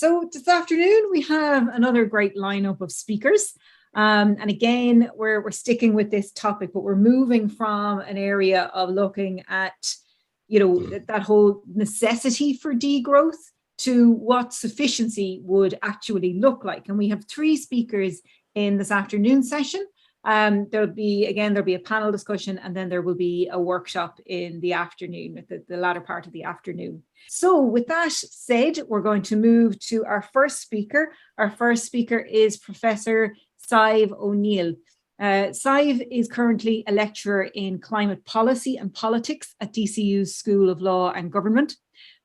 So this afternoon, we have another great lineup of speakers. And again, we're sticking with this topic, but we're moving from an area of looking at, that whole necessity for degrowth to what sufficiency would actually look like. And we have three speakers in this afternoon session. There'll be a panel discussion, and then there will be a workshop in the afternoon, the latter part of the afternoon. So with that said, we're going to move to our first speaker. Our first speaker is Professor Sadhbh O'Neill. Sadhbh is currently a lecturer in climate policy and politics at DCU's School of Law and Government.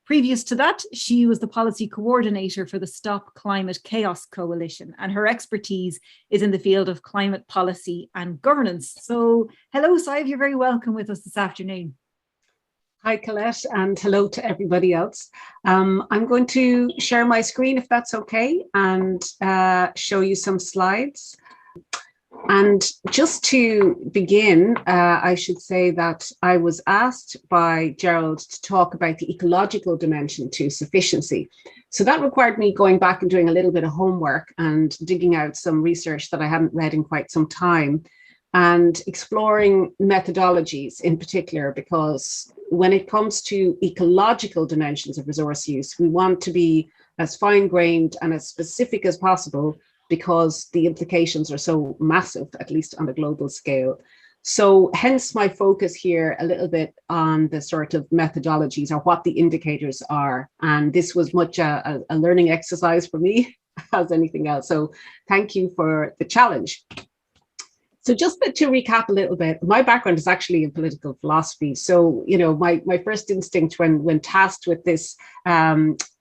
Previous to that, she was the policy coordinator for the Stop Climate Chaos Coalition, and her expertise is in the field of climate policy and governance. So hello, Sadhbh, you're very welcome with us this afternoon. Hi, Colette, and hello to everybody else. I'm going to share my screen, if that's okay, and show you some slides. And just to begin, I should say that I was asked by Gerald to talk about the ecological dimension to sufficiency. So that required me going back and doing a little bit of homework and digging out some research that I hadn't read in quite some time, and exploring methodologies in particular, because when it comes to ecological dimensions of resource use, we want to be as fine-grained and as specific as possible, because the implications are so massive, at least on a global scale. So hence my focus here a little bit on the sort of methodologies, or what the indicators are. And this was much a learning exercise for me as anything else. So thank you for the challenge. So just to recap a little bit, my background is actually in political philosophy. So, my first instinct when tasked with this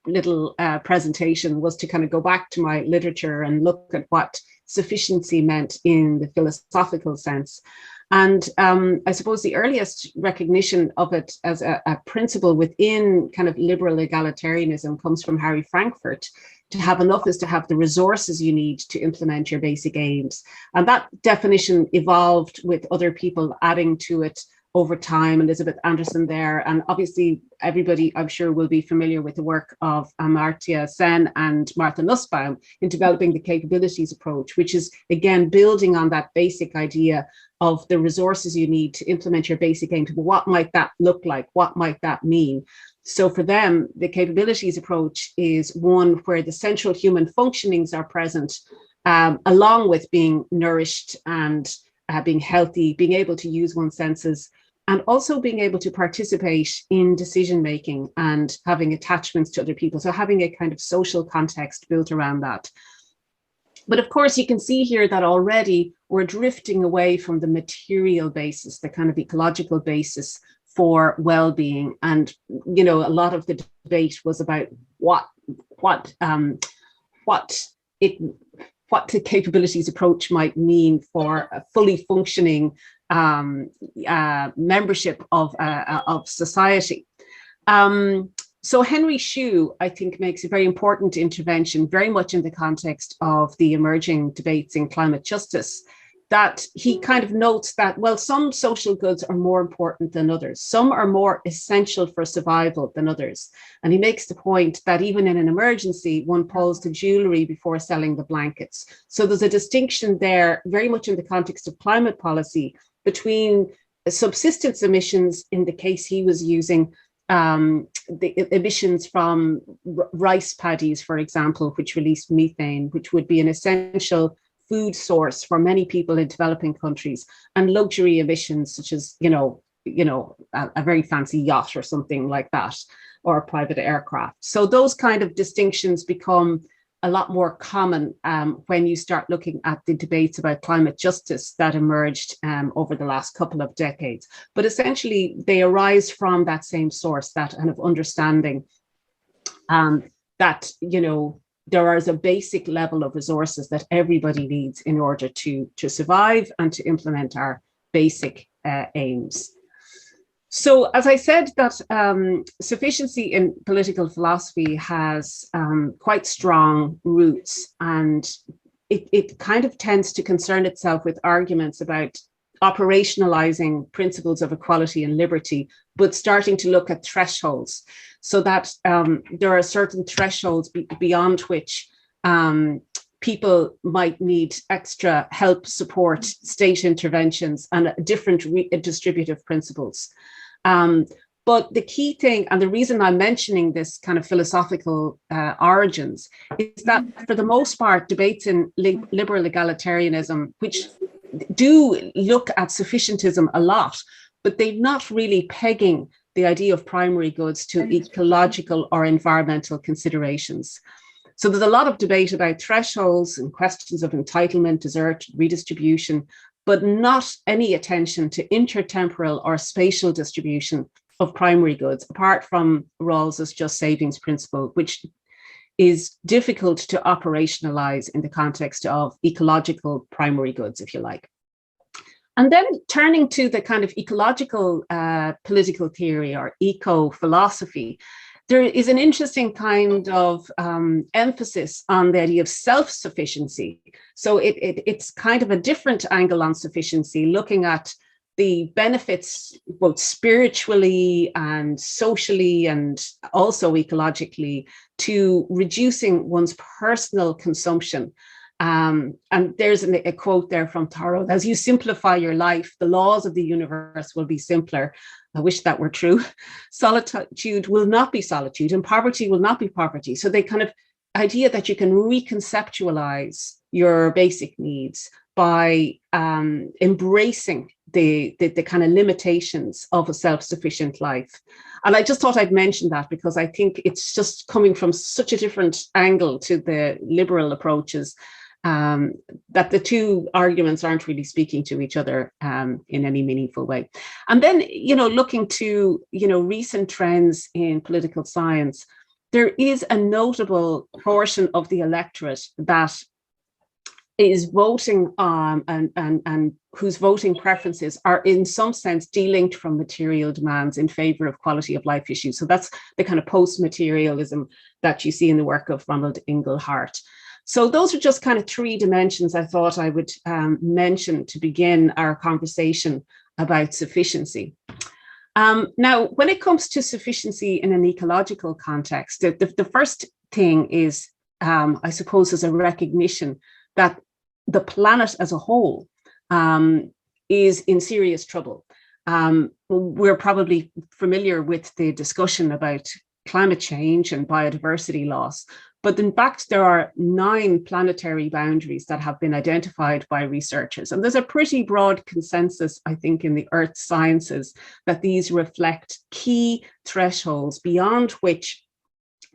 little presentation was to kind of go back to my literature and look at what sufficiency meant in the philosophical sense. And I suppose the earliest recognition of it as a principle within kind of liberal egalitarianism comes from Harry Frankfurt. To have enough is to have the resources you need to implement your basic aims. And that definition evolved with other people adding to it over time, Elizabeth Anderson there. And obviously, everybody, I'm sure, will be familiar with the work of Amartya Sen and Martha Nussbaum in developing the capabilities approach, which is, again, building on that basic idea of the resources you need to implement your basic aims. What might that look like? What might that mean? So for them, the capabilities approach is one where the central human functionings are present, along with being nourished and being healthy, being able to use one's senses, and also being able to participate in decision making and having attachments to other people. So having a kind of social context built around that. But of course, you can see here that already we're drifting away from the material basis, the kind of ecological basis for well-being. And, a lot of the debate was about what the capabilities approach might mean for a fully functioning membership of society. So Henry Shue, I think, makes a very important intervention, very much in the context of the emerging debates in climate justice, that he kind of notes that, well, some social goods are more important than others. Some are more essential for survival than others. And he makes the point that even in an emergency, one pulls the jewelry before selling the blankets. So there's a distinction there, very much in the context of climate policy, between subsistence emissions, in the case he was using, the emissions from rice paddies, for example, which release methane, which would be an essential food source for many people in developing countries, and luxury emissions such as, a very fancy yacht or something like that, or a private aircraft. So those kind of distinctions become a lot more common when you start looking at the debates about climate justice that emerged over the last couple of decades. But essentially, they arise from that same source, that kind of understanding that, there is a basic level of resources that everybody needs in order to survive and to implement our basic aims. So, as I said, that sufficiency in political philosophy has quite strong roots, and it kind of tends to concern itself with arguments about operationalizing principles of equality and liberty, but starting to look at thresholds, so that there are certain thresholds beyond which people might need extra help, support, state interventions, and different distributive principles. But the key thing, and the reason I'm mentioning this kind of philosophical origins, is that for the most part, debates in liberal egalitarianism, which do look at sufficientism a lot, but they're not really pegging the idea of primary goods to ecological or environmental considerations. So there's a lot of debate about thresholds and questions of entitlement, desert, redistribution, but not any attention to intertemporal or spatial distribution of primary goods, apart from Rawls's just savings principle, which is difficult to operationalize in the context of ecological primary goods, if you like. And then turning to the kind of ecological political theory or eco-philosophy, there is an interesting kind of emphasis on the idea of self-sufficiency. So it's kind of a different angle on sufficiency, looking at the benefits both spiritually and socially and also ecologically to reducing one's personal consumption. And there's a quote there from Thoreau: as you simplify your life, the laws of the universe will be simpler. I wish that were true. Solitude will not be solitude, and poverty will not be poverty. So the kind of idea that you can reconceptualize your basic needs by embracing the kind of limitations of a self-sufficient life. And I just thought I'd mention that because I think it's just coming from such a different angle to the liberal approaches, that the two arguments aren't really speaking to each other in any meaningful way. And then, looking to, recent trends in political science, there is a notable portion of the electorate that is voting and whose voting preferences are in some sense delinked from material demands in favor of quality of life issues. So that's the kind of post-materialism that you see in the work of Ronald Inglehart. So those are just kind of three dimensions I thought I would mention to begin our conversation about sufficiency. Now, when it comes to sufficiency in an ecological context, the first thing is, I suppose, is a recognition that the planet as a whole is in serious trouble. We're probably familiar with the discussion about climate change and biodiversity loss, but in fact, there are 9 planetary boundaries that have been identified by researchers. And there's a pretty broad consensus, I think, in the earth sciences that these reflect key thresholds beyond which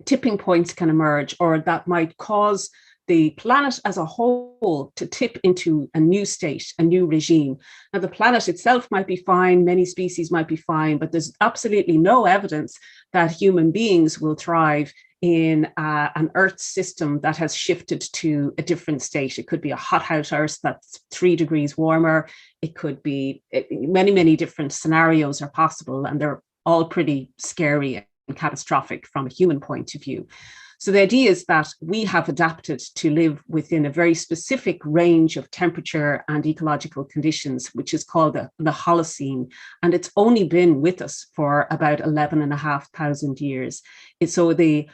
tipping points can emerge, or that might cause the planet as a whole to tip into a new state, a new regime. Now, the planet itself might be fine, many species might be fine, but there's absolutely no evidence that human beings will thrive in an Earth system that has shifted to a different state. It could be a hothouse Earth that's 3 degrees warmer. It could be many, many different scenarios are possible, and they're all pretty scary and catastrophic from a human point of view. So the idea is that we have adapted to live within a very specific range of temperature and ecological conditions, which is called the Holocene. And it's only been with us for about 11,500 years. So the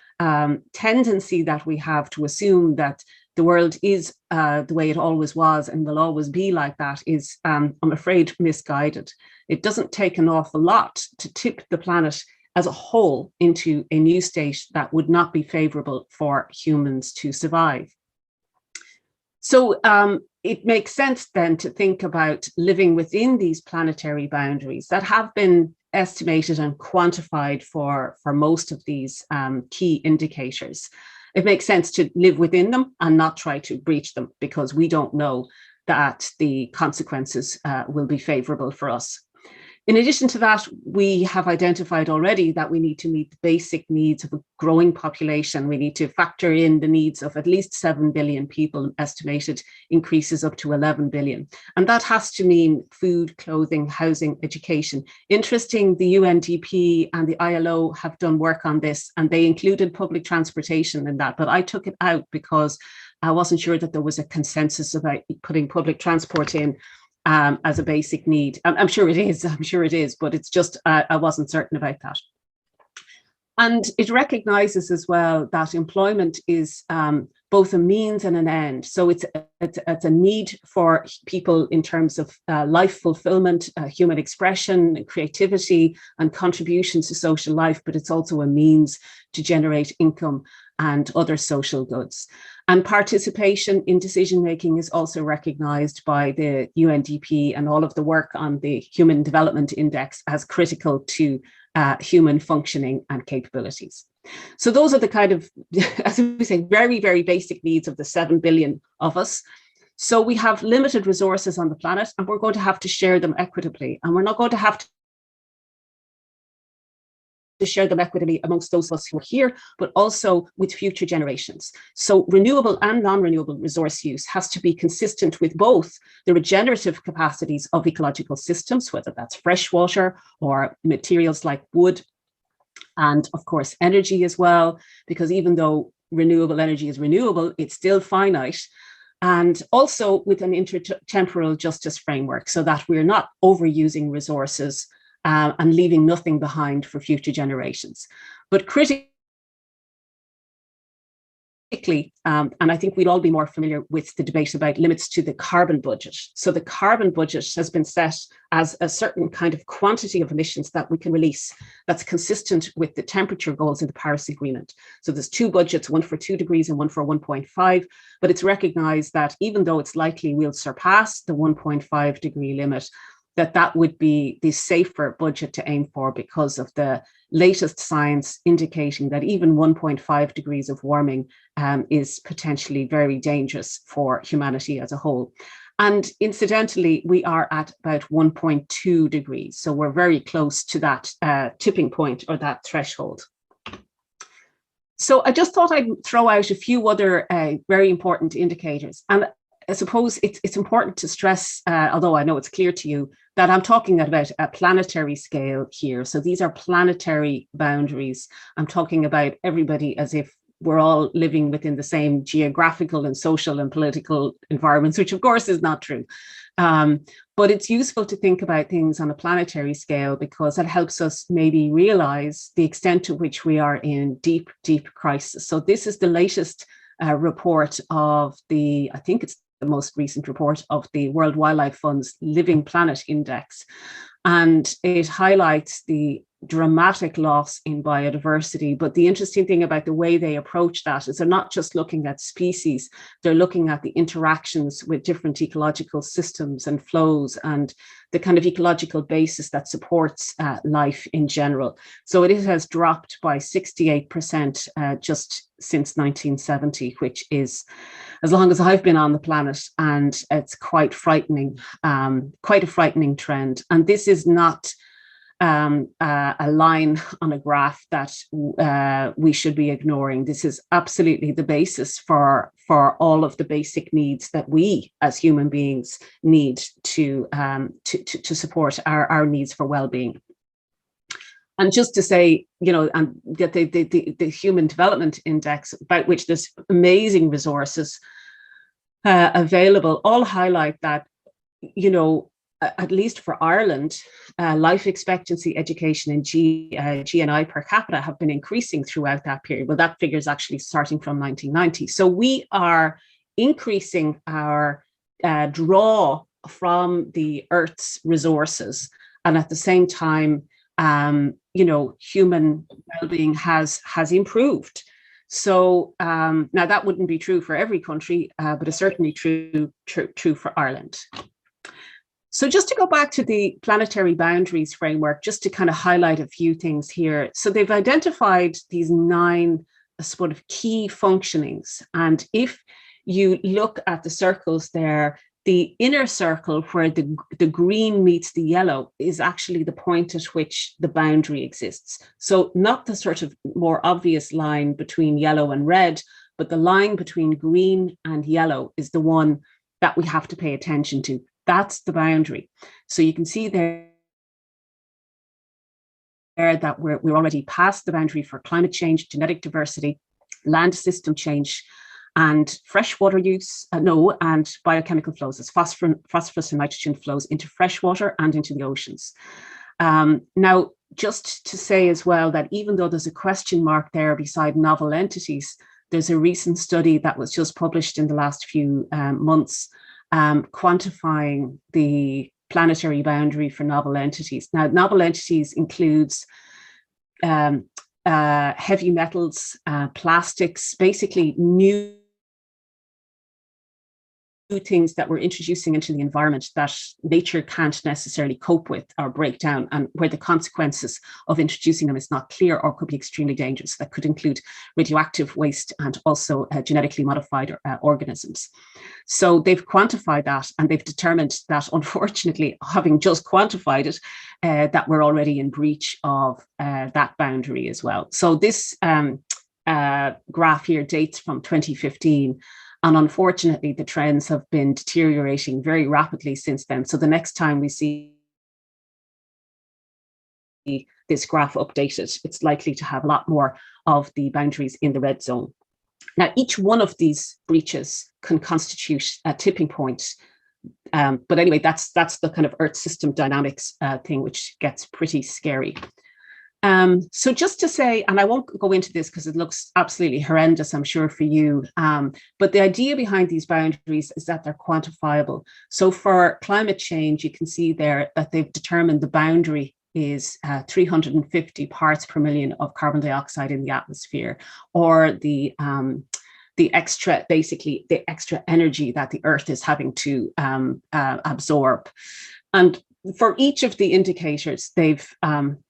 tendency that we have to assume that the world is the way it always was and will always be like that is, I'm afraid, misguided. It doesn't take an awful lot to tip the planet as a whole into a new state that would not be favorable for humans to survive. So it makes sense then to think about living within these planetary boundaries that have been estimated and quantified for most of these key indicators. It makes sense to live within them and not try to breach them, because we don't know that the consequences will be favorable for us. In addition to that, we have identified already that we need to meet the basic needs of a growing population. We need to factor in the needs of at least 7 billion people, estimated increases up to 11 billion. And that has to mean food, clothing, housing, education. Interesting, the UNDP and the ILO have done work on this, and they included public transportation in that, but I took it out because I wasn't sure that there was a consensus about putting public transport in. as a basic need. I'm sure it is, but it's just, I wasn't certain about that. And it recognizes as well that employment is both a means and an end. So it's a need for people in terms of life fulfillment, human expression, creativity, and contributions to social life, but it's also a means to generate income and other social goods. And participation in decision-making is also recognized by the UNDP and all of the work on the Human Development Index as critical to human functioning and capabilities. So those are the kind of, as we say, very, very basic needs of the 7 billion of us. So we have limited resources on the planet, and we're going to have to share them equitably. And we're not going to have to share them equitably amongst those of us who are here, but also with future generations. So renewable and non-renewable resource use has to be consistent with both the regenerative capacities of ecological systems, whether that's fresh water or materials like wood, and of course energy as well, because even though renewable energy is renewable, it's still finite. And also with an intertemporal justice framework, so that we're not overusing resources and leaving nothing behind for future generations. But critically, and I think we'd all be more familiar with the debate about limits to the carbon budget. So the carbon budget has been set as a certain kind of quantity of emissions that we can release that's consistent with the temperature goals in the Paris Agreement. So there's two budgets, one for 2 degrees and one for 1.5, but it's recognized that even though it's likely we'll surpass the 1.5 degree limit, that would be the safer budget to aim for, because of the latest science indicating that even 1.5 degrees of warming is potentially very dangerous for humanity as a whole. And incidentally, we are at about 1.2 degrees. So we're very close to that tipping point, or that threshold. So I just thought I'd throw out a few other very important indicators. And I suppose it's important to stress, although I know it's clear to you, that I'm talking about a planetary scale here. So these are planetary boundaries. I'm talking about everybody as if we're all living within the same geographical and social and political environments, which of course is not true. But it's useful to think about things on a planetary scale, because that helps us maybe realize the extent to which we are in deep, deep crisis. So this is the latest report of the, I think it's the most recent report of the World Wildlife Fund's Living Planet Index. And it highlights the dramatic loss in biodiversity. But the interesting thing about the way they approach that is they're not just looking at species, they're looking at the interactions with different ecological systems and flows, and the kind of ecological basis that supports life in general. So it has dropped by 68% just since 1970, which is as long as I've been on the planet, and it's quite frightening, quite a frightening trend. And this is not a line on a graph that we should be ignoring. This is absolutely the basis for all of the basic needs that we as human beings need to support our needs for well-being. And just to say, you know, and that the Human Development Index, about which there's amazing resources available, all highlight that, you know, at least for Ireland, life expectancy, education, and GNI per capita have been increasing throughout that period. Well, that figure is actually starting from 1990. So we are increasing our draw from the Earth's resources, and at the same time, you know, human well-being has improved. So now that wouldn't be true for every country, but it's certainly true for Ireland. So just to go back to the Planetary Boundaries framework, just to kind of highlight a few things here. So they've identified these 9 sort of key functionings. And if you look at the circles there, the inner circle where the green meets the yellow is actually the point at which the boundary exists. So not the sort of more obvious line between yellow and red, but the line between green and yellow is the one that we have to pay attention to. That's the boundary. So you can see there that we're already past the boundary for climate change, genetic diversity, land system change, and freshwater use, and biochemical flows, as phosphorus and nitrogen flows into freshwater and into the oceans. Now, just to say as well that even though there's a question mark there beside novel entities, there's a recent study that was just published in the last few months quantifying the planetary boundary for novel entities. Now, novel entities includes heavy metals, plastics, basically new things that we're introducing into the environment that nature can't necessarily cope with or break down, and where the consequences of introducing them is not clear or could be extremely dangerous. That could include radioactive waste and also genetically modified organisms. So they've quantified that, and they've determined that, unfortunately, having just quantified it, that we're already in breach of that boundary as well. So this graph here dates from 2015. And unfortunately, the trends have been deteriorating very rapidly since then. So the next time we see this graph updated, it's likely to have a lot more of the boundaries in the red zone. Now, each one of these breaches can constitute a tipping point. But anyway, that's the kind of Earth system dynamics thing, which gets pretty scary. So just to say, and I won't go into this because it looks absolutely horrendous, I'm sure, for you, but the idea behind these boundaries is that they're quantifiable. So for climate change, you can see there that they've determined the boundary is 350 parts per million of carbon dioxide in the atmosphere, or the extra, basically the extra energy that the Earth is having to absorb. And for each of the indicators, they've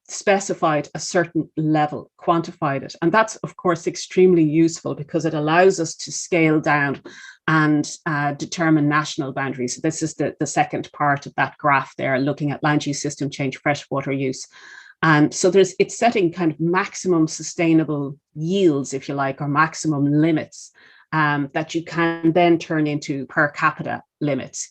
specified a certain level, quantified it. And that's, of course, extremely useful because it allows us to scale down and determine national boundaries. So this is the second part of that graph there, looking at land use system change, freshwater use. And so it's setting kind of maximum sustainable yields, if you like, or maximum limits that you can then turn into per capita limits.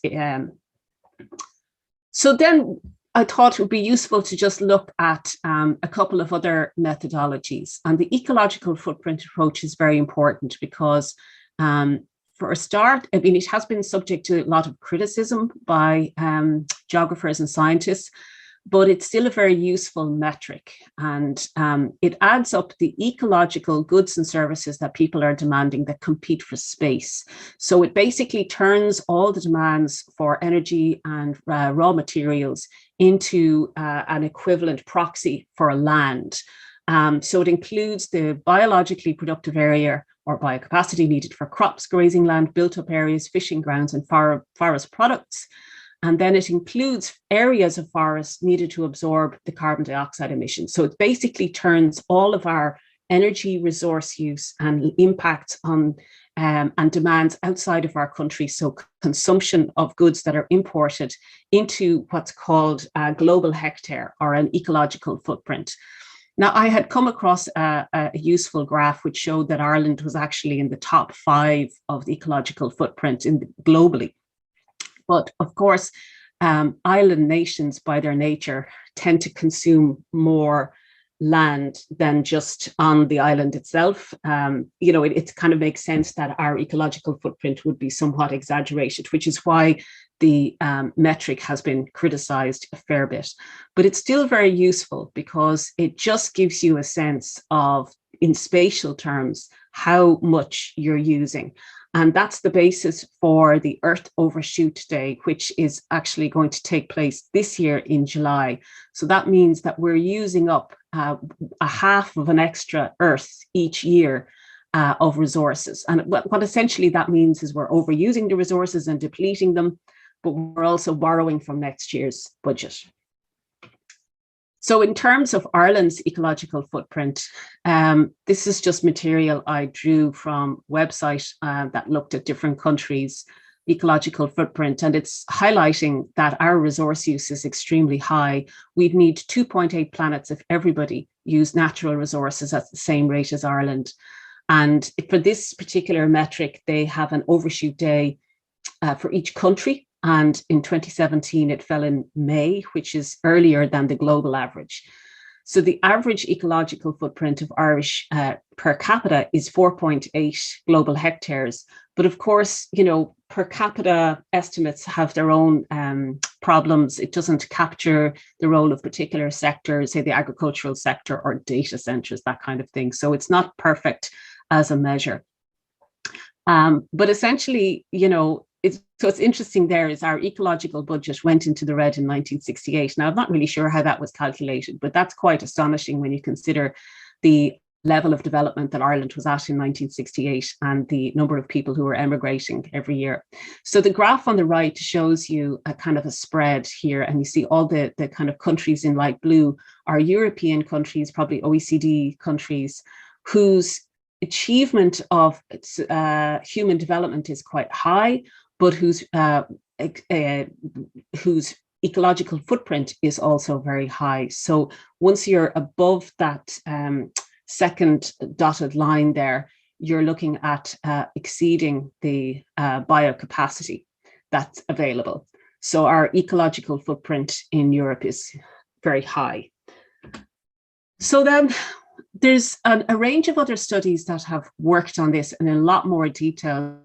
So then I thought it would be useful to just look at a couple of other methodologies. And the ecological footprint approach is very important because, for a start, I mean, it has been subject to a lot of criticism by geographers and scientists, but it's still a very useful metric. And it adds up the ecological goods and services that people are demanding that compete for space. So it basically turns all the demands for energy and raw materials into an equivalent proxy for land. So it includes the biologically productive area or biocapacity needed for crops, grazing land, built-up areas, fishing grounds, and forest products. And then it includes areas of forest needed to absorb the carbon dioxide emissions. So it basically turns all of our energy resource use and impacts on and demands outside of our country, so consumption of goods that are imported, into what's called a global hectare or an ecological footprint. Now, I had come across a useful graph which showed that Ireland was actually in the top 5 of the ecological footprint globally. But of course, island nations by their nature tend to consume more land than just on the island itself. It kind of makes sense that our ecological footprint would be somewhat exaggerated, which is why the metric has been criticized a fair bit. But it's still very useful because it just gives you a sense of, in spatial terms, how much you're using. And that's the basis for the Earth Overshoot Day, which is actually going to take place this year in July. So that means that we're using up a half of an extra Earth each year of resources. And what essentially that means is we're overusing the resources and depleting them, but we're also borrowing from next year's budget. So in terms of Ireland's ecological footprint, this is just material I drew from a website that looked at different countries' ecological footprint, and it's highlighting that our resource use is extremely high. We'd need 2.8 planets if everybody used natural resources at the same rate as Ireland. And for this particular metric, they have an overshoot day for each country. And in 2017, it fell in May, which is earlier than the global average. So the average ecological footprint of Irish per capita is 4.8 global hectares. But of course, you know, per capita estimates have their own problems. It doesn't capture the role of particular sectors, say the agricultural sector or data centers, that kind of thing. So it's not perfect as a measure. But essentially, you know, what's interesting there is our ecological budget went into the red in 1968. Now, I'm not really sure how that was calculated, but that's quite astonishing when you consider the level of development that Ireland was at in 1968 and the number of people who were emigrating every year. So the graph on the right shows you a kind of a spread here, and you see all the kind of countries in light blue are European countries, probably OECD countries, whose achievement of human development is quite high, but whose ecological footprint is also very high. So once you're above that second dotted line there, you're looking at exceeding the biocapacity that's available. So our ecological footprint in Europe is very high. So then there's a range of other studies that have worked on this in a lot more detail,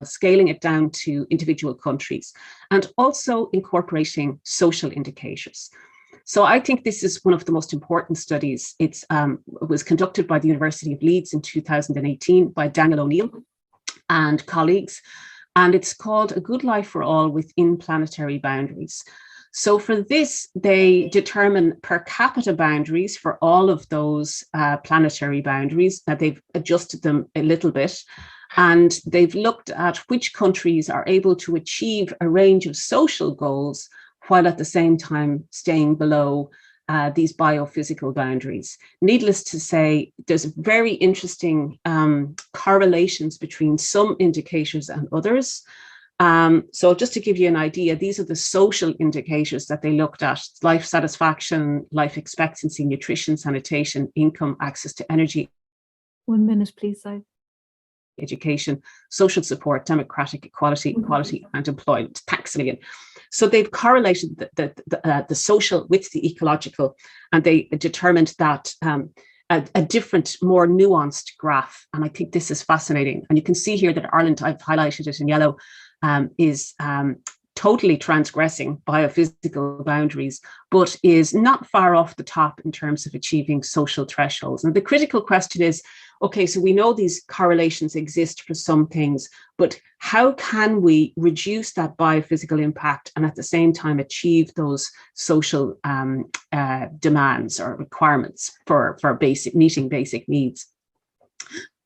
scaling it down to individual countries and also incorporating social indicators. So I think this is one of the most important studies. It was conducted by the University of Leeds in 2018 by Daniel O'Neill and colleagues, and it's called A Good Life for All Within Planetary Boundaries. So for this, they determine per capita boundaries for all of those planetary boundaries. Now they've adjusted them a little bit, and they've looked at which countries are able to achieve a range of social goals while at the same time staying below these biophysical boundaries. Needless to say, there's very interesting correlations between some indicators and others. So just to give you an idea, these are the social indicators that they looked at: life satisfaction, life expectancy, nutrition, sanitation, income, access to energy. 1 minute, please, Sadhbh. Education, social support, democratic equality, equality and employment. Thanks a million. So they've correlated the social with the ecological, and they determined that a different, more nuanced graph. And I think this is fascinating. And you can see here that Ireland, I've highlighted it in yellow, is totally transgressing biophysical boundaries, but is not far off the top in terms of achieving social thresholds. And the critical question is, okay, so we know these correlations exist for some things, but how can we reduce that biophysical impact and at the same time achieve those social demands or requirements for meeting basic needs?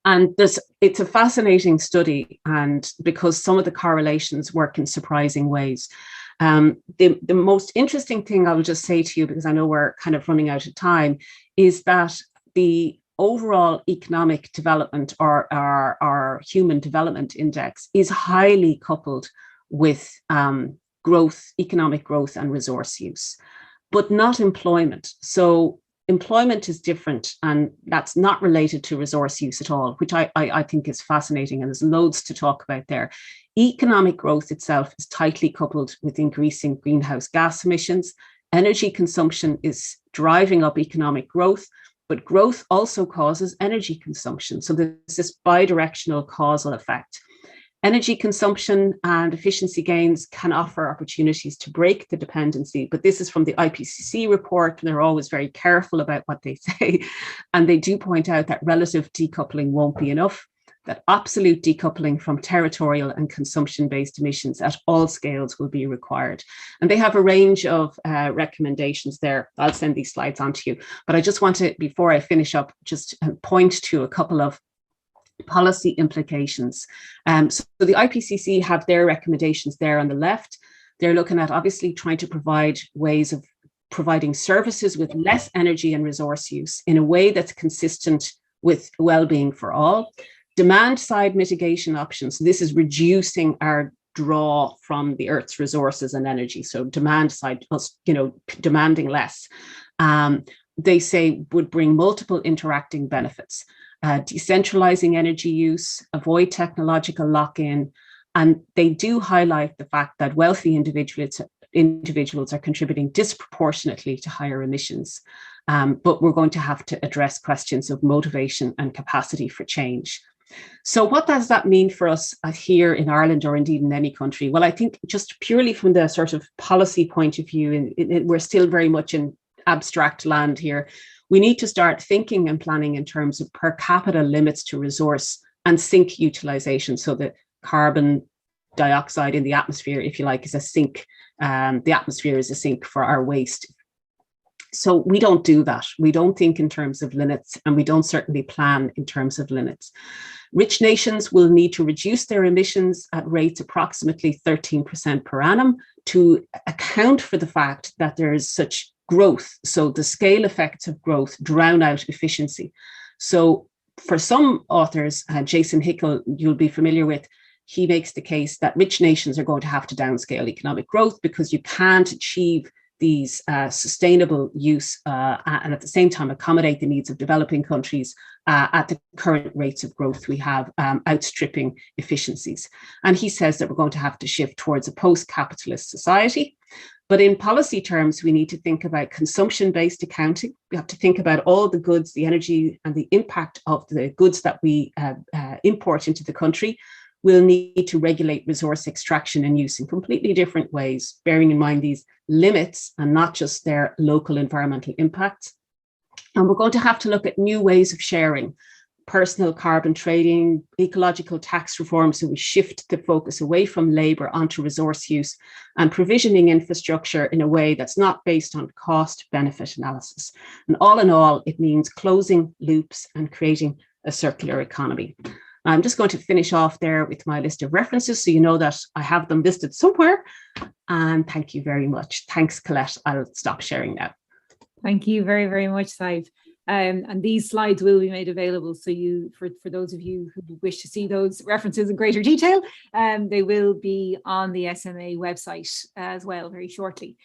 And it's a fascinating study, and because some of the correlations work in surprising ways. The most interesting thing I will just say to you, because I know we're kind of running out of time, is that the overall economic development, or our human development index, is highly coupled with growth, economic growth and resource use, but not employment. So employment is different, and that's not related to resource use at all, which I think is fascinating, and there's loads to talk about there. Economic growth itself is tightly coupled with increasing greenhouse gas emissions. Energy consumption is driving up economic growth, but growth also causes energy consumption. So there's this bidirectional causal effect. Energy consumption and efficiency gains can offer opportunities to break the dependency, but this is from the IPCC report, and they're always very careful about what they say. And they do point out that relative decoupling won't be enough, that absolute decoupling from territorial and consumption-based emissions at all scales will be required. And they have a range of recommendations there. I'll send these slides on to you. But I just want to, before I finish up, just point to a couple of policy implications. So the IPCC have their recommendations there on the left. They're looking at obviously trying to provide ways of providing services with less energy and resource use in a way that's consistent with well-being for all. Demand side mitigation options. This is reducing our draw from the Earth's resources and energy. So demand side, demanding less. They say would bring multiple interacting benefits. Decentralizing energy use, avoid technological lock-in, and they do highlight the fact that wealthy individuals are contributing disproportionately to higher emissions. But we're going to have to address questions of motivation and capacity for change. So what does that mean for us here in Ireland, or indeed in any country? Well, I think just purely from the sort of policy point of view, we're still very much in abstract land here. We need to start thinking and planning in terms of per capita limits to resource and sink utilization. So that carbon dioxide in the atmosphere, if you like, is a sink. The atmosphere is a sink for our waste. So we don't do that. We don't think in terms of limits, and we don't certainly plan in terms of limits. Rich nations will need to reduce their emissions at rates approximately 13% per annum to account for the fact that there is such growth. So the scale effects of growth drown out efficiency. So for some authors, Jason Hickel, you'll be familiar with, he makes the case that rich nations are going to have to downscale economic growth because you can't achieve these sustainable use and at the same time accommodate the needs of developing countries at the current rates of growth we have, outstripping efficiencies. And he says that we're going to have to shift towards a post-capitalist society. But in policy terms, we need to think about consumption-based accounting. We have to think about all the goods, the energy, and the impact of the goods that we import into the country. We'll need to regulate resource extraction and use in completely different ways, bearing in mind these limits and not just their local environmental impacts. And we're going to have to look at new ways of sharing, personal carbon trading, ecological tax reform, so we shift the focus away from labour onto resource use, and provisioning infrastructure in a way that's not based on cost-benefit analysis. And all in all, it means closing loops and creating a circular economy. I'm just going to finish off there with my list of references so you know that I have them listed somewhere. And thank you very much. Thanks, Colette. I'll stop sharing now. Thank you very, very much, Sadhbh. And these slides will be made available so for those of you who wish to see those references in greater detail, they will be on the SMA website as well very shortly.